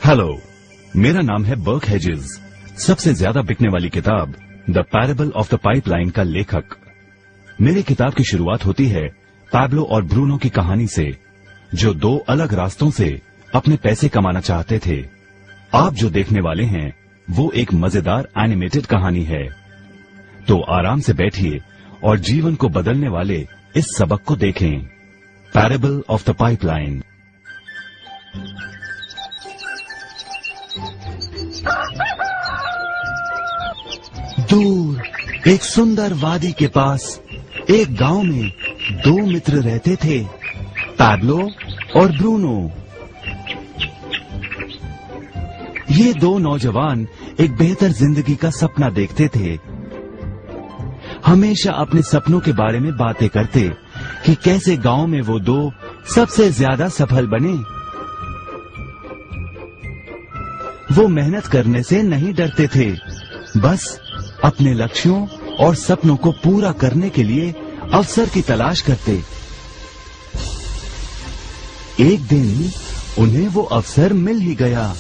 Hello, मेरा नाम है बर्क हेजेस। सबसे ज्यादा बिकने वाली किताब the parable of the pipeline का लेखक। मेरी किताब की शुरुआत होती है पैब्लो और ब्रूनो की कहानी से, जो दो अलग रास्तों से अपने पैसे कमाना चाहते थे। आप जो देखने वाले हैं वो एक मजेदार एनिमेटेड कहानी है। तो आराम से बैठिए और जीवन को बदलने वाले इस सबक को देखें, पैरेबल ऑफ द पाइपलाइन। दूर एक सुंदर वादी के पास एक गांव में दो मित्र रहते थे, पैब्लो और ब्रूनो। ये दो नौजवान एक बेहतर जिंदगी का सपना देखते थे। हमेशा अपने सपनों के बारे में बातें करते कि कैसे गांव में वो दो सबसे ज्यादा सफल बने। वो मेहनत करने से नहीं डरते थे, बस अपने लक्ष्यों और सपनों को पूरा करने के लिए अवसर की तलाश करते। एक दिन उन्हें वो अवसर मिल ही गया।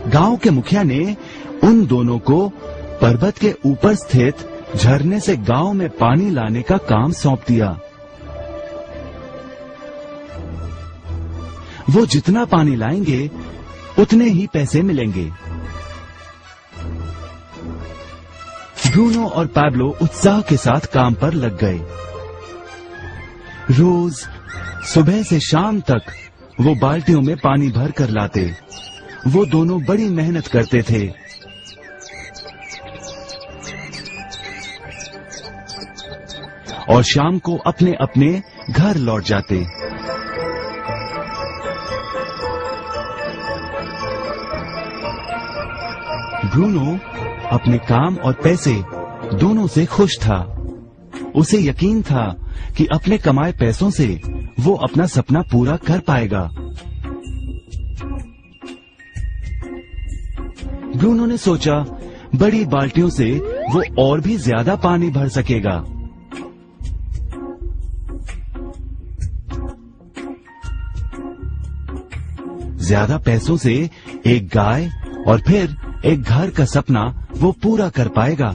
गांव के मुखिया ने उन दोनों को पर्वत के ऊपर स्थित झरने से गांव में पानी लाने का काम सौंप दिया। वो जितना पानी लाएंगे उतने ही पैसे मिलेंगे। ब्रूनो और पैब्लो उत्साह के साथ काम पर लग गए। रोज सुबह से शाम तक वो बाल्टियों में पानी भर कर लाते। वो दोनों बड़ी मेहनत करते थे। और शाम को अपने अपने घर लौट जाते। ब्रूनो अपने काम और पैसे दोनों से खुश था। उसे यकीन था कि अपने कमाए पैसों से वो अपना सपना पूरा कर पाएगा। ब्रूनो ने सोचा बड़ी बाल्टियों से वो और भी ज्यादा पानी भर सकेगा। ज्यादा पैसों से एक गाय और फिर एक घर का सपना वो पूरा कर पाएगा।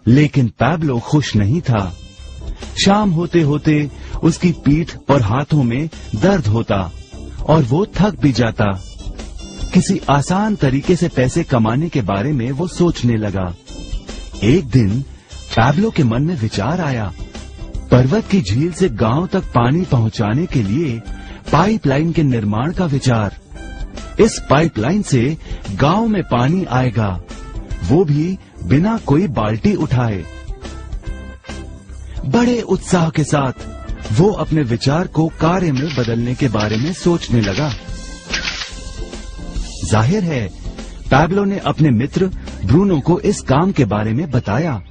लेकिन पैब्लो खुश नहीं था। शाम होते होते उसकी पीठ और हाथों में दर्द होता और वो थक भी जाता। किसी आसान तरीके से पैसे कमाने के बारे में वो सोचने लगा। एक दिन पैब्लो के मन में विचार आया, पर्वत की झील से गांव तक पानी पहुंचाने के लिए पाइपलाइन के निर्माण का विचार। इस पाइपलाइन से गांव में पानी आएगा, वो भी बिना कोई बाल्टी उठाए। बड़े उत्साह के साथ वो अपने विचार को कार्य में बदलने के बारे में सोचने लगा। जाहिर है पैब्लो ने अपने मित्र ब्रूनो को इस काम के बारे में बताया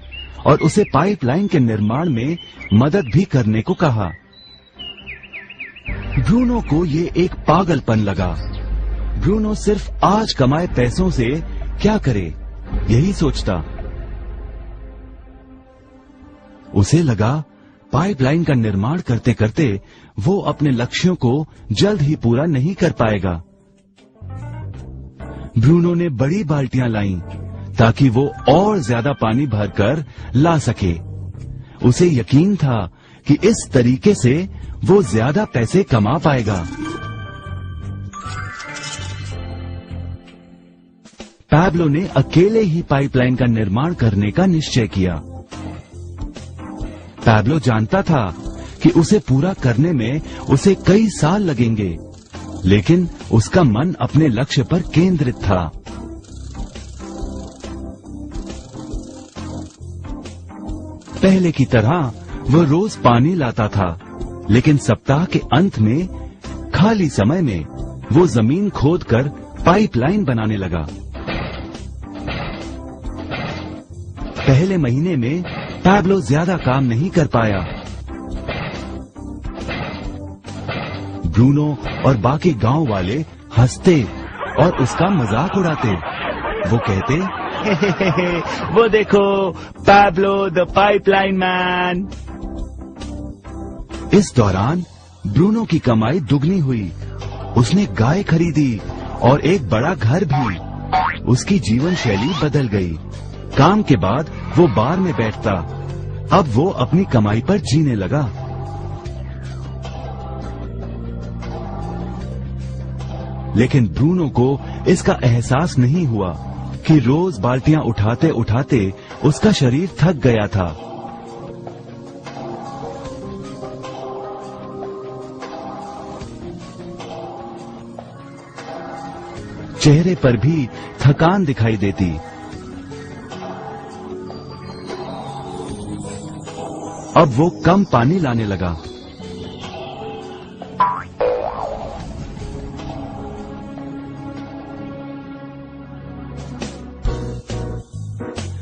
और उसे पाइपलाइन के निर्माण में मदद भी करने को कहा। ब्रूनो को ये एक पागलपन लगा। ब्रूनो सिर्फ आज कमाए पैसों से क्या करे, यही सोचता। उसे लगा पाइपलाइन का निर्माण करते करते वो अपने लक्ष्यों को जल्द ही पूरा नहीं कर पाएगा। ब्रूनो ने बड़ी बाल्टियां लाईं ताकि वो और ज्यादा पानी भरकर ला सके। उसे यकीन था कि इस तरीके से वो ज्यादा पैसे कमा पाएगा। पैब्लो ने अकेले ही पाइपलाइन का निर्माण करने का निश्चय किया। पैब्लो जानता था कि उसे पूरा करने में उसे कई साल लगेंगे, लेकिन उसका मन अपने लक्ष्य पर केंद्रित था। पहले की तरह वो रोज पानी लाता था, लेकिन सप्ताह के अंत में खाली समय में वो जमीन खोदकर पाइपलाइन बनाने लगा। पहले महीने में पैब्लो ज्यादा काम नहीं कर पाया। ब्रूनो और बाकी गांव वाले हंसते और उसका मजाक उड़ाते। वो कहते, हे हे हे हे, वो देखो पैब्लो द पाइपलाइन मैन। इस दौरान ब्रूनो की कमाई दुगनी हुई। उसने गाय खरीदी और एक बड़ा घर भी। उसकी जीवन शैली बदल गई। काम के बाद वो बार में बैठता। अब वो अपनी कमाई पर जीने लगा। लेकिन ब्रूनो को इसका एहसास नहीं हुआ कि रोज बाल्टियां उठाते उठाते उसका शरीर थक गया था। चेहरे पर भी थकान दिखाई देती। अब वो कम पानी लाने लगा।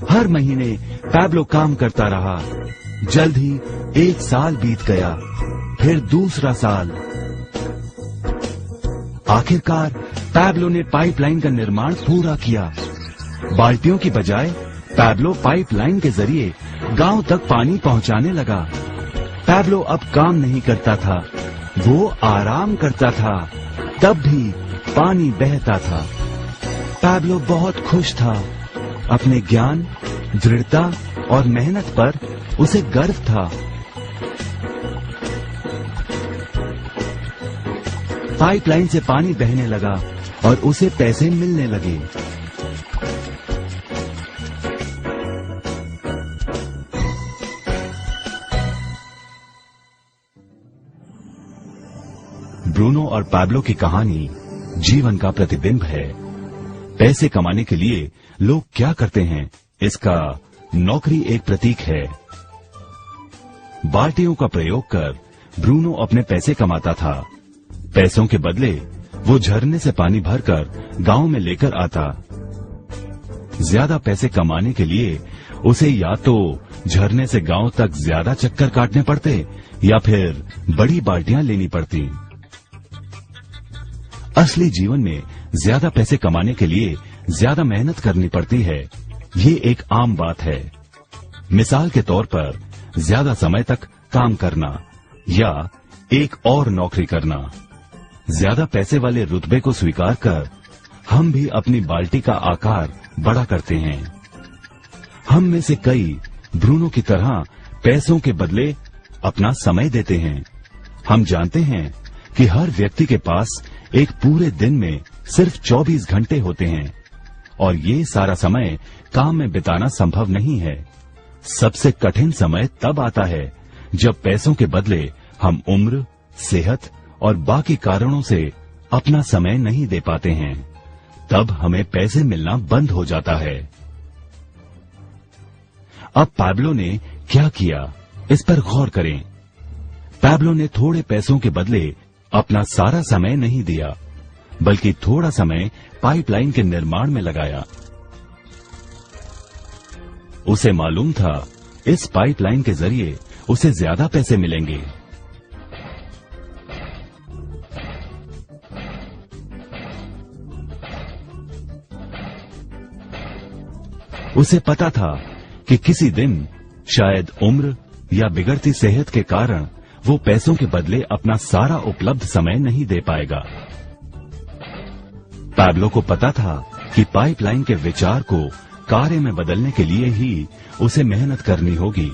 हर महीने पैब्लो काम करता रहा। जल्द ही 1 साल बीत गया, फिर दूसरा साल। आखिरकार पैब्लो ने पाइपलाइन का निर्माण पूरा किया। बाल्टियों की बजाय पैब्लो पाइपलाइन के जरिए गांव तक पानी पहुंचाने लगा। पैब्लो अब काम नहीं करता था, वो आराम करता था। तब भी पानी बहता था। पैब्लो बहुत खुश था। अपने ज्ञान, दृढ़ता और मेहनत पर उसे गर्व था। पाइपलाइन से पानी बहने लगा और उसे पैसे मिलने लगे। ब्रूनो और पैब्लो की कहानी जीवन का प्रतिबिंब है। पैसे कमाने के लिए लोग क्या करते हैं, इसका नौकरी एक प्रतीक है। बाल्टियों का प्रयोग कर ब्रूनो अपने पैसे कमाता था। पैसों के बदले वो झरने से पानी भरकर गांव में लेकर आता। ज्यादा पैसे कमाने के लिए उसे या तो झरने से गांव तक ज्यादा चक्कर काटने पड़ते या फिर बड़ी बाल्टियां लेनी पड़ती। असली जीवन में ज्यादा पैसे कमाने के लिए ज्यादा मेहनत करनी पड़ती है। ये एक आम बात है। मिसाल के तौर पर ज्यादा समय तक काम करना या एक और नौकरी करना। ज्यादा पैसे वाले रुतबे को स्वीकार कर हम भी अपनी बाल्टी का आकार बड़ा करते हैं। हम में से कई ब्रूनो की तरह पैसों के बदले अपना समय देते हैं। हम जानते हैं कि हर व्यक्ति के पास एक पूरे दिन में सिर्फ 24 घंटे होते हैं और ये सारा समय काम में बिताना संभव नहीं है। सबसे कठिन समय तब आता है जब पैसों के बदले हम उम्र, सेहत और बाकी कारणों से अपना समय नहीं दे पाते हैं। तब हमें पैसे मिलना बंद हो जाता है। अब पैब्लो ने क्या किया, इस पर गौर करें। पैब्लो ने थोड़े पैसों के बदले अपना सारा समय नहीं दिया, बल्कि थोड़ा समय पाइपलाइन के निर्माण में लगाया। उसे मालूम था इस पाइपलाइन के जरिए उसे ज्यादा पैसे मिलेंगे। उसे पता था कि किसी दिन शायद उम्र या बिगड़ती सेहत के कारण वो पैसों के बदले अपना सारा उपलब्ध समय नहीं दे पाएगा। पैब्लो को पता था कि पाइपलाइन के विचार को कार्य में बदलने के लिए ही उसे मेहनत करनी होगी।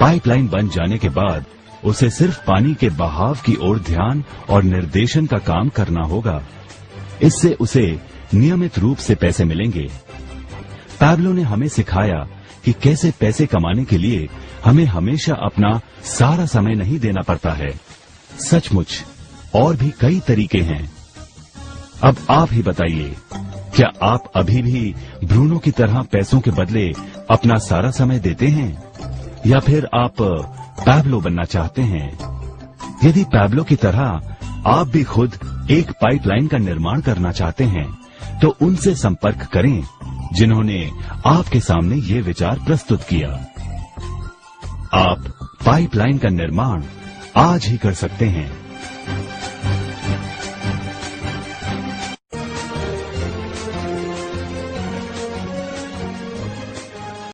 पाइपलाइन बन जाने के बाद उसे सिर्फ पानी के बहाव की ओर ध्यान और निर्देशन का काम करना होगा। इससे उसे नियमित रूप से पैसे मिलेंगे। पैब्लो ने हमें सिखाया कि कैसे पैसे कमाने के लिए हमें हमेशा अपना सारा समय नहीं देना पड़ता है। सचमुच और भी कई तरीके हैं। अब आप ही बताइए, क्या आप अभी भी ब्रूनो की तरह पैसों के बदले अपना सारा समय देते हैं या फिर आप पैब्लो बनना चाहते हैं? यदि पैब्लो की तरह आप भी खुद एक पाइपलाइन का निर्माण करना चाहते हैं तो उनसे संपर्क करें जिन्होंने आपके सामने ये विचार प्रस्तुत किया। आप पाइपलाइन का निर्माण आज ही कर सकते हैं।